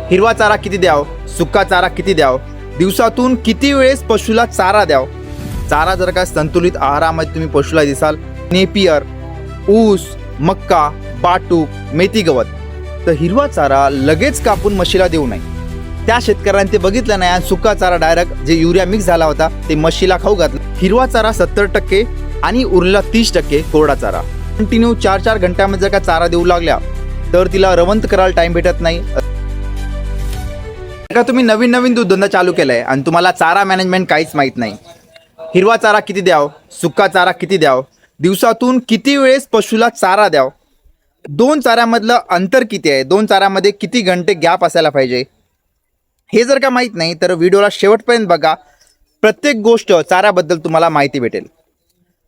हिरवा चारा किती द्याव, सुका चारा किती द्याव, दिवसातून किती वेळेस पशुला चारा द्याव. चारा जर का संतुलित आहारामध्ये तुम्ही पशुला दिसाल नेपियर, ऊस, मक्का, बाटूक, मेथी गवत, तर हिरवा चारा लगेच कापून म्हशीला देऊ नये. त्या शेतकऱ्यांनी ते बघितलं नाही आणि सुका चारा डायरेक्ट जे युरिया मिक्स झाला होता ते म्हशीला खाऊ घातला. हिरवा चारा 70% आणि उरलेला 30% कोरडा चारा. कंटिन्यू 4-4 घंट्यामध्ये जर का चारा देऊ लागल्या तर तिला रवंत करायला टाइम भेटत नाही. का तुम्ही नवीन दूधधंदा चालू केलाय आणि तुम्हाला चारा मॅनेजमेंट काहीच माहीत नाही. हिरवा चारा किती द्याव, सुका चारा किती द्याव, दिवसातून किती वेळेस पशुला चारा द्याव, दोन चाऱ्यामधलं अंतर किती आहे, दोन चाऱ्यामध्ये किती घंटे गॅप असायला पाहिजे, हे जर का माहीत नाही तर व्हिडिओला शेवटपर्यंत बघा. प्रत्येक गोष्ट चाऱ्याबद्दल तुम्हाला माहिती भेटेल.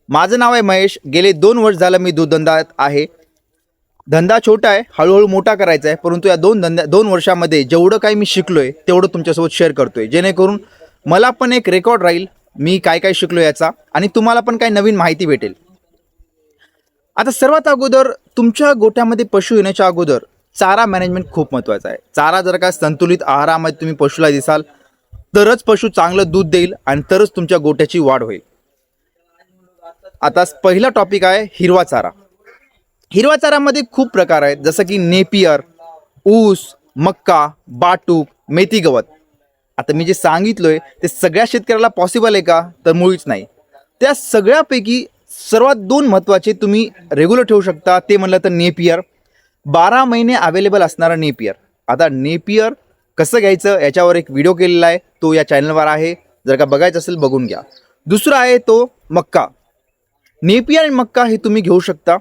माझं नाव आहे महेश. गेले 2 वर्ष झालं मी दूधधंदात आहे. धंदा छोटा आहे, हळूहळू मोठा करायचा आहे, परंतु या 2 वर्षामध्ये जेवढं काही मी शिकलोय तेवढं तुमच्यासोबत शेअर करतोय, जेणेकरून मला पण एक रेकॉर्ड राहील मी काय काय शिकलो याचा आणि तुम्हाला पण काही नवीन माहिती भेटेल. आता सर्वात अगोदर तुमच्या गोठ्यामध्ये पशु येण्याच्या अगोदर चारा मॅनेजमेंट खूप महत्त्वाचा आहे. चारा जर का संतुलित आहारामध्ये तुम्ही पशुला दिसाल तरच पशु चांगलं दूध देईल आणि तरच तुमच्या गोठ्याची वाढ होईल. आता पहिला टॉपिक आहे हिरवा चारा. हिरवा चारामध्ये खूप प्रकार आहेत, जसं की नेपियर, ऊस, मक्का, बाटूक, मेथी गवत. आता मी जे सांगितलोय ते सगळ्या शेतकऱ्याला पॉसिबल आहे का, तर मुळीच नाही. त्या सगळ्यापैकी सर्वात 2 महत्त्वाचे तुम्ही रेग्युलर ठेवू शकता, ते म्हणलं तर नेपियर. 12 महिने अवेलेबल असणारा नेपियर. आता नेपियर कसं घ्यायचं याच्यावर एक व्हिडिओ केलेला आहे, तो या चॅनलवर आहे, जर का बघायचं असेल बघून घ्या. दुसरा आहे तो मक्का. नेपियर आणि मक्का हे तुम्ही घेऊ शकता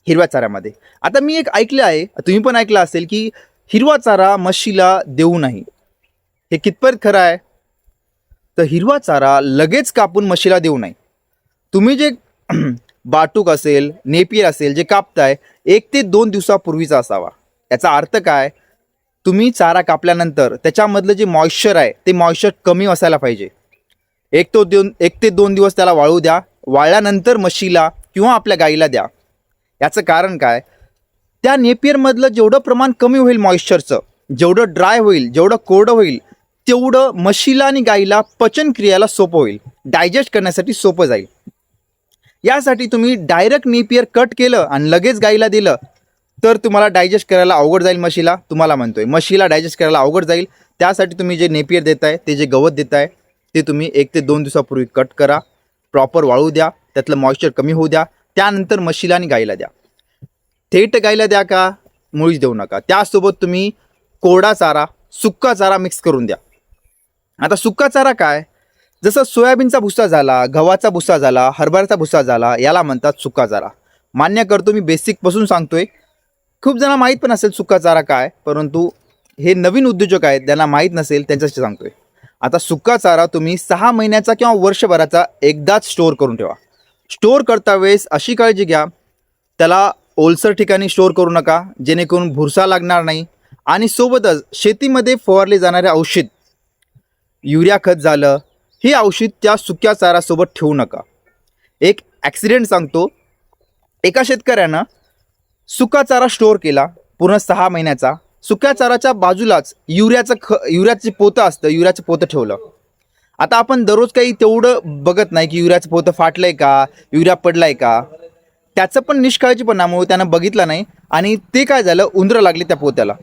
हिरव्या चाऱ्यामध्ये. आता मी एक ऐकलं आहे, तुम्ही पण ऐकलं असेल, की हिरवा चारा म्हशीला देऊ नाही. हे कितपत खरं आहे, तर हिरवा चारा लगेच कापून म्हशीला देऊ नाही. तुम्ही जे बाटूक असेल, नेपियर असेल जे कापताय 1 ते 2 दिवसापूर्वीचा असावा. याचा अर्थ काय, तुम्ही चारा कापल्यानंतर त्याच्यामधलं जे मॉइश्चर आहे ते मॉइश्चर कमी असायला पाहिजे. 1 ते 2 दिवस त्याला वाळू द्या. वाळल्यानंतर म्हशीला किंवा आपल्या गाईला द्या. याचं कारण काय, त्या नेपियरमधलं जेवढं प्रमाण कमी होईल मॉइश्चरचं, जेवढं ड्राय होईल, जेवढं कोरडं होईल, तेवढं म्हशीला आणि गाईला पचनक्रियाला सोपं होईल, डायजेस्ट करण्यासाठी सोपं जाईल. यासाठी तुम्ही डायरेक्ट नेपियर कट केलं आणि लगेच गाईला दिलं तर तुम्हाला डायजेस्ट करायला अवघड जाईल. तुम्हाला म्हणतोय म्हशीला डायजेस्ट करायला अवघड जाईल. त्यासाठी तुम्ही जे नेपियर देताय, ते जे गवत देताय, ते तुम्ही 1 ते 2 दिवसापूर्वी कट करा, प्रॉपर वाळू द्या, त्यातलं मॉइश्चर कमी होऊ द्या, त्यानंतर म्हशीला आणि गाईला द्या. थेट गाईला द्या का, मुळीच देऊ नका. त्यासोबत तुम्ही कोरडा चारा, सुक्का चारा मिक्स करून द्या. आता सुक्का चारा काय, जसं सोयाबीनचा भुसा झाला, गव्हाचा भुसा झाला, हरभऱ्याचा भुसा झाला, याला म्हणतात सुक्का चारा. मान्य करतो, मी बेसिकपासून सांगतोय. खूप जणांना माहीत पण असेल सुक्का चारा काय, परंतु हे नवीन उद्योजक आहेत त्यांना माहीत नसेल, त्यांच्याशी सांगतोय. आता सुक्का चारा तुम्ही 6 महिन्याचा किंवा वर्षभराचा एकदाच स्टोअर करून ठेवा. स्टोअर करता वेळेस अशी काळजी घ्या, त्याला ओलसर ठिकाणी स्टोअर करू नका, जेणेकरून भुरसा लागणार नाही. आणि सोबतच शेतीमध्ये फवारले जाणारे औषध, युरिया खत झालं, हे औषध त्या सुक्या चारासोबत ठेवू नका. एक ॲक्सिडेंट सांगतो. एका शेतकऱ्यानं सुका चारा स्टोअर केला पूर्ण 6 महिन्याचा. सुक्या चाराच्या बाजूलाच युरियाचं पोतं असतं, युरियाचं पोतं ठेवलं. आता आपण दररोज काही तेवढं बघत नाही की युरियाचं पोतं फाटलंय का, युरिया पडलाय का. त्याचं पण निष्काळजीपणामुळे त्यानं बघितलं नाही आणि ते काय झालं, उंदरं लागली त्या पोत्याला.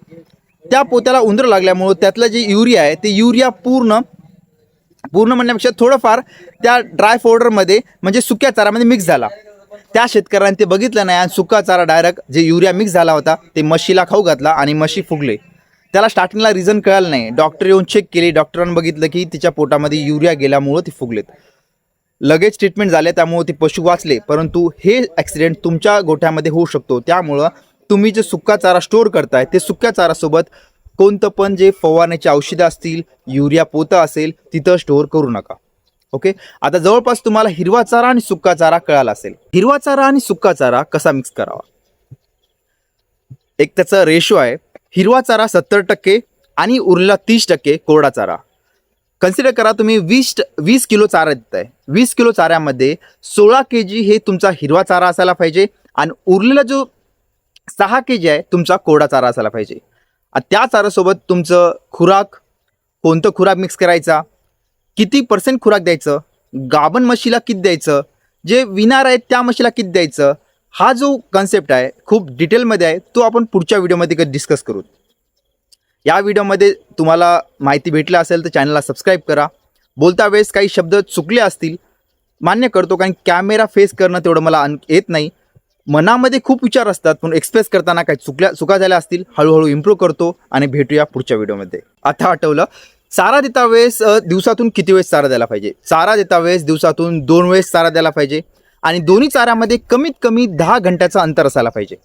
त्या पोत्याला उंदरं लागल्यामुळं त्यातलं जे युरिया आहे ते युरिया पूर्ण म्हणण्यापेक्षा थोडंफार त्या ड्राय पावडरमध्ये म्हणजे सुक्या चारामध्ये मिक्स झाला. त्या शेतकऱ्यांनी ते बघितलं नाही आणि सुका चारा डायरेक्ट जे युरिया मिक्स झाला होता ते म्हशीला खाऊ घातला आणि म्हशी फुगले. त्याला स्टार्टिंगला रिझन कळालं नाही. डॉक्टर येऊन चेक केली, डॉक्टरांनी बघितलं की तिच्या पोटामध्ये युरिया गेल्यामुळं ती फुगलेत. लगेच ट्रीटमेंट झाले, त्यामुळे ते पशु वाचले. परंतु हे ॲक्सिडेंट तुमच्या गोठ्यामध्ये होऊ शकतो. त्यामुळं तुम्ही जे सुका चारा स्टोअर करताय ते सुक्या चारासोबत कोणतं पण जे फवारण्याची औषधं असतील, युरिया पोतं असेल, तिथं स्टोअर करू नका. ओके. आता जवळपास तुम्हाला हिरवा चारा आणि सुका चारा कळाला असेल. हिरवा चारा आणि सुका चारा कसा मिक्स करावा, एक त्याचा रेशो आहे. हिरवा चारा 70% आणि उरलेला 30% कोरडा चारा. कन्सिडर करा तुम्ही 20 किलो चारा देताय. 20 किलो चाऱ्यामध्ये 16 kg हे तुमचा हिरवा चारा असायला पाहिजे आणि उरलेला जो 6 kg आहे तुमचा कोरडा चारा असायला पाहिजे. त्या चाऱ्यासोबत तुमचं खुराक, कोणतं खुराक मिक्स करायचा, किती पर्सेंट खुराक द्यायचं, गाभण म्हशीला किती द्यायचं, जे विणार आहेत त्या म्हशीला किती द्यायचं, हा जो कन्सेप्ट आहे खूप डिटेलमध्ये आहे, तो आपण पुढच्या व्हिडिओमध्ये डिस्कस करू. या व्हिडिओमध्ये तुम्हाला माहिती भेटली असेल तर चॅनलला सबस्क्राईब करा. बोलता वेळेस काही शब्द चुकले असतील मान्य करतो, कारण कॅमेरा फेस करणं तेवढं मला येत नाही. मनामध्ये खूप विचार असतात, पण एक्सप्रेस करताना काही चुका झाल्या असतील, हळूहळू इम्प्रूव्ह करतो आणि भेटूया पुढच्या व्हिडिओमध्ये. आता आठवलं, चारा देता वेळेस दिवसातून किती वेळेस चारा द्यायला पाहिजे. चारा देता वेळेस दिवसातून 2 वेळेस चारा द्यायला पाहिजे आणि दोन्ही चाऱ्यामध्ये कमीत कमी 10 घंट्याचं अंतर असायला पाहिजे.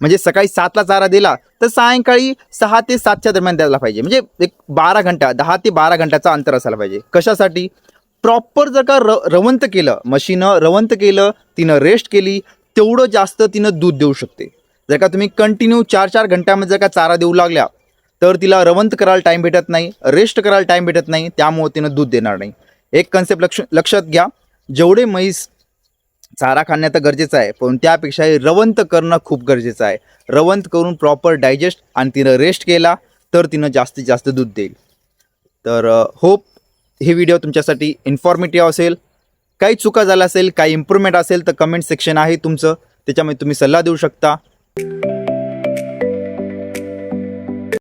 म्हणजे सकाळी 7ला चारा दिला तर सायंकाळी 6 ते 7च्या दरम्यान द्यायला पाहिजे. म्हणजे एक 12 घंटा, 10 ते 12 घंट्याचं अंतर असायला पाहिजे. कशासाठी? प्रॉपर जर का रवंत केलं, म्हशीनं रवंत केलं, तिनं रेस्ट केली, तेवढं जास्त तिनं दूध देऊ शकते. जर का तुम्ही कंटिन्यू 4-4 घंट्यामध्ये जर का चारा देऊ लागल्या तर तिला रवंत करायला टाईम भेटत नाही, रेस्ट करायला टाईम भेटत नाही, त्यामुळे तिनं दूध देणार नाही. एक कन्सेप्ट लक्षात घ्या, जेवढे म्हैस चारा खाणं तर गरजेचं आहे, पण त्यापेक्षाही रवंत करणं खूप गरजेचं आहे. रवंत करून प्रॉपर डायजेस्ट आणि तिनं रेस्ट केला तर तिनं जास्तीत जास्त दूध देईल. तर होप हे व्हिडिओ तुमच्यासाठी इन्फॉर्मेटिव्ह असेल. काही चुका झाल्या असेल, काही इम्प्रूव्हमेंट असेल तर कमेंट सेक्शन आहे तुमचं, त्याच्यामध्ये तुम्ही सल्ला देऊ शकता.